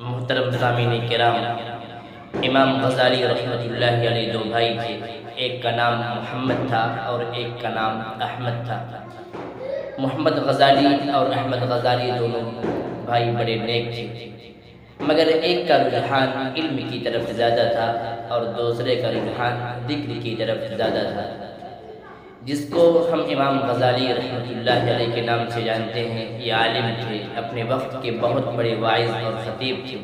محترم سامعین کرام، امام غزالی رحمۃ اللہ علیہ دو بھائی تھے، ایک کا نام محمد تھا اور ایک کا نام احمد تھا۔ محمد غزالی اور احمد غزالی دونوں بھائی بڑے نیک تھے، مگر ایک کا رجحان علم کی طرف زیادہ تھا اور دوسرے کا رجحان ذکر کی طرف زیادہ تھا۔ جس کو ہم امام غزالی رحمۃ اللہ علیہ کے نام سے جانتے ہیں، یہ عالم تھے، اپنے وقت کے بہت بڑے واعظ اور خطیب تھے،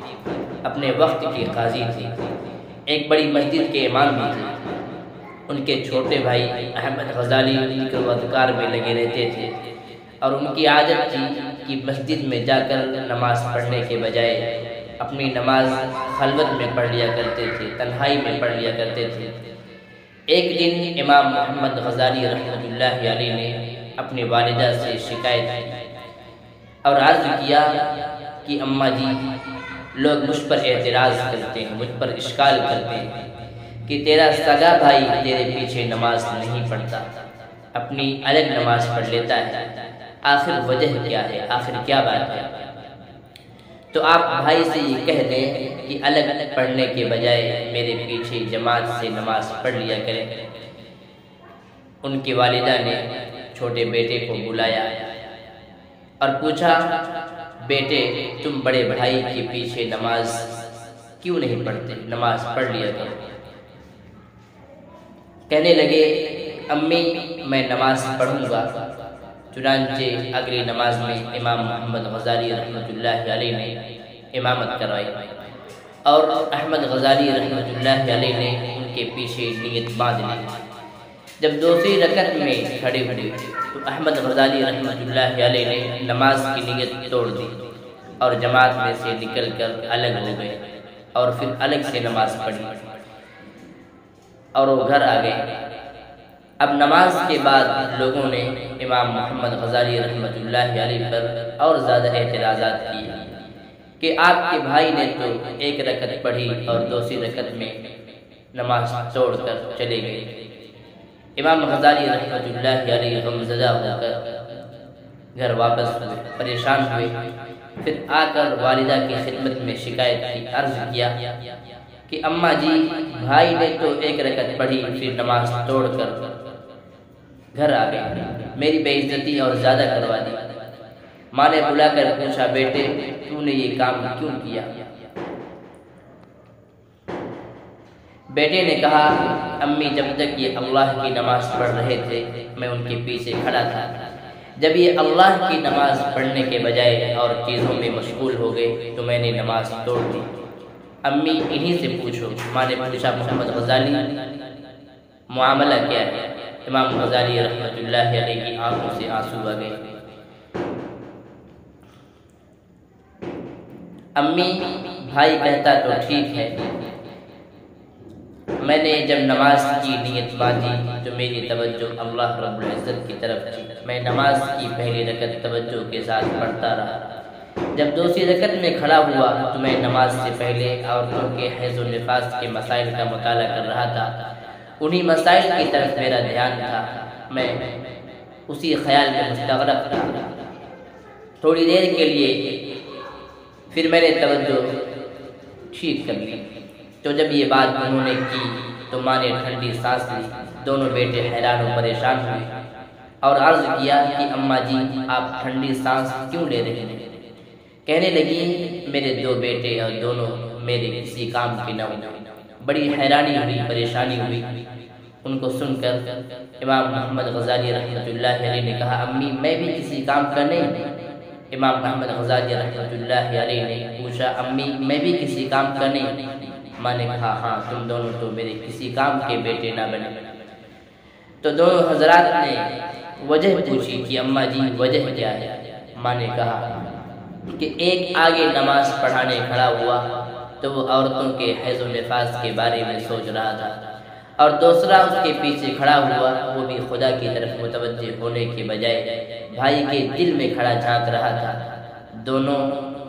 اپنے وقت کے قاضی تھے، ایک بڑی مسجد کے امام بھی تھے۔ ان کے چھوٹے بھائی احمد غزالی ذکر و اذکار میں لگے رہتے تھے اور ان کی عادت تھی کہ مسجد میں جا کر نماز پڑھنے کے بجائے اپنی نماز خلوت میں پڑھ لیا کرتے تھے، تنہائی میں پڑھ لیا کرتے تھے۔ ایک دن امام محمد غزالی رحمۃ اللہ علیہ نے اپنی والدہ سے شکایت کی اور عرض کیا کہ اماں جی، لوگ مجھ پر اعتراض کرتے ہیں، مجھ پر اشکال کرتے ہیں کہ تیرا سگا بھائی تیرے پیچھے نماز نہیں پڑھتا، اپنی الگ نماز پڑھ لیتا ہے، آخر وجہ کیا ہے، آخر کیا بات ہے؟ تو آپ بھائی سے یہ کہہ دیں کہ الگ پڑھنے کے بجائے میرے پیچھے جماعت سے نماز پڑھ لیا کریں۔ ان کی والدہ نے چھوٹے بیٹے کو بلایا اور پوچھا، بیٹے تم بڑے بھائی کے پیچھے نماز کیوں نہیں پڑھتے؟ نماز پڑھ لیا کرو۔ کہنے لگے، امی میں نماز پڑھوں گا۔ چنانچہ اگلی نماز میں امام محمد غزالی رحمۃ اللہ علیہ نے امامت کروائی اور احمد غزالی رحمۃ اللہ علیہ نے ان کے پیچھے نیت باندھ لی۔ جب دوسری رکعت میں کھڑے ہوئے تو احمد غزالی رحمۃ اللہ علیہ نے نماز کی نیت توڑ دی اور جماعت میں سے نکل کر الگ ہو گئے اور پھر الگ سے نماز پڑھی اور وہ گھر آ گئے۔ اب نماز کے بعد لوگوں نے امام محمد غزالی رحمۃ اللہ علیہ پر اور زیادہ اعتراضات کیے کہ آپ کے بھائی نے تو ایک رکعت پڑھی اور دوسری رکعت میں نماز توڑ کر چلے گئے۔ امام غزالی رحمۃ اللہ علیہ غمزدہ ہو کر گھر واپس ہوئے، پریشان ہوئے، پھر آ کر والدہ کی خدمت میں شکایت کی، عرض کیا کہ اماں جی، بھائی نے تو ایک رکعت پڑھی پھر نماز توڑ کر گھر آ گئے، میری بے عزتی اور زیادہ کروا دی۔ ماں نے بلا کر پوچھا، بیٹے تو نے یہ کام کیوں کیا؟ بیٹے نے کہا، امی جب تک یہ اللہ کی نماز پڑھ رہے تھے میں ان کے پیچھے کھڑا تھا، جب یہ اللہ کی نماز پڑھنے کے بجائے اور چیزوں میں مشغول ہو گئے تو میں نے نماز توڑ دی۔ امی انہی سے پوچھو۔ ماں نے پوچھا، محمد غزالی معاملہ کیا ہے؟ امام غزالی رحمۃ اللہ علیہ کی آنکھوں سے آنسو آ گئے۔ امی، بھائی کہتا تو ٹھیک ہے، میں نے جب نماز کی نیت باندھی تو میری توجہ اللہ رب العزت کی طرف تھی، میں نماز کی پہلی رکعت توجہ کے ساتھ پڑھتا رہا۔ جب دوسری رکعت میں کھڑا ہوا تو میں نماز سے پہلے عورتوں کے حیض و نفاس کے مسائل کا مطالعہ کر رہا تھا، انہی مسائل کی طرف میرا دھیان تھا، میں اسی خیال میں مستغرق تھا۔ تھوڑی دیر کے لیے پھر میں نے توجہ ٹھیک کر لی، تو جب یہ بات انہوں نے کی تو ماں نے ٹھنڈی سانس لی۔ دونوں بیٹے حیران و پریشان ہوئے اور عرض کیا کہ اماں جی، آپ ٹھنڈی سانس کیوں لے رہے ہیں؟ کہنے لگی، میرے دو بیٹے اور دونوں میرے کسی کام کے نہ ہوئے۔ بڑی حیرانی ہوئی، پریشانی ہوئی۔ ان کو سن کر امام محمد غزالی رحمۃ اللہ علیہ نے کہا، امی میں بھی کسی کام کا نہیں؟ امام محمد غزالی رحمۃ اللہ علیہ نے پوچھا، امی میں بھی کسی کام کا نہیں؟ ماں نے کہا، ہاں تم دونوں تو میرے کسی کام کے بیٹے نہ بنے۔ تو دونوں حضرات نے وجہ پوچھی کہ اماں جی وجہ کیا ہے؟ ماں نے کہا کہ ایک آگے نماز پڑھانے کھڑا ہوا تو وہ عورتوں کے حیض و نفاس کے بارے میں سوچ رہا تھا، اور دوسرا اس کے پیچھے کھڑا ہوا، وہ بھی خدا کی طرف متوجہ ہونے کے بجائے بھائی کے دل میں کھڑا جھانک رہا تھا۔ دونوں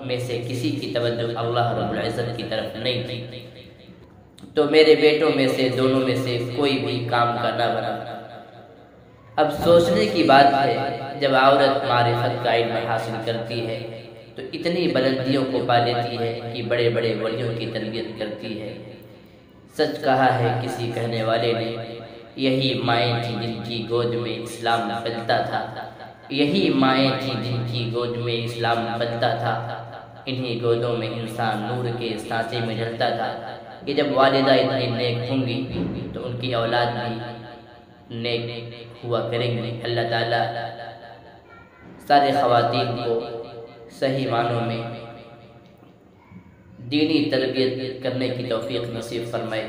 میں سے کسی کی توجہ اللہ رب العزت کی طرف نہیں تھی، تو میرے بیٹوں میں سے دونوں میں سے کوئی بھی کام کا نہ بنا۔ اب سوچنے کی بات ہے، جب عورت معرفت کا علم حاصل کرتی ہے تو اتنی بلندیوں کو پا لیتی ہے کہ بڑے بڑے ولیوں کی تربیت کرتی ہے۔ سچ کہا ہے کسی کہنے والے نے، یہی مائیں تھیں جن کی گود میں اسلام پلتا تھا، یہی مائیں تھیں جن کی گود میں اسلام پلتا تھا، انہی گودوں میں انسان نور کے سانچے میں ڈھلتا تھا۔ کہ جب والدہ اتنی نیک ہوں گی تو ان کی اولاد بھی نیک ہوا کریں گے۔ اللہ تعالیٰ سارے خواتین کو صحیح معنوں میں دینی تربیت کرنے کی توفیق نصیب فرمائے۔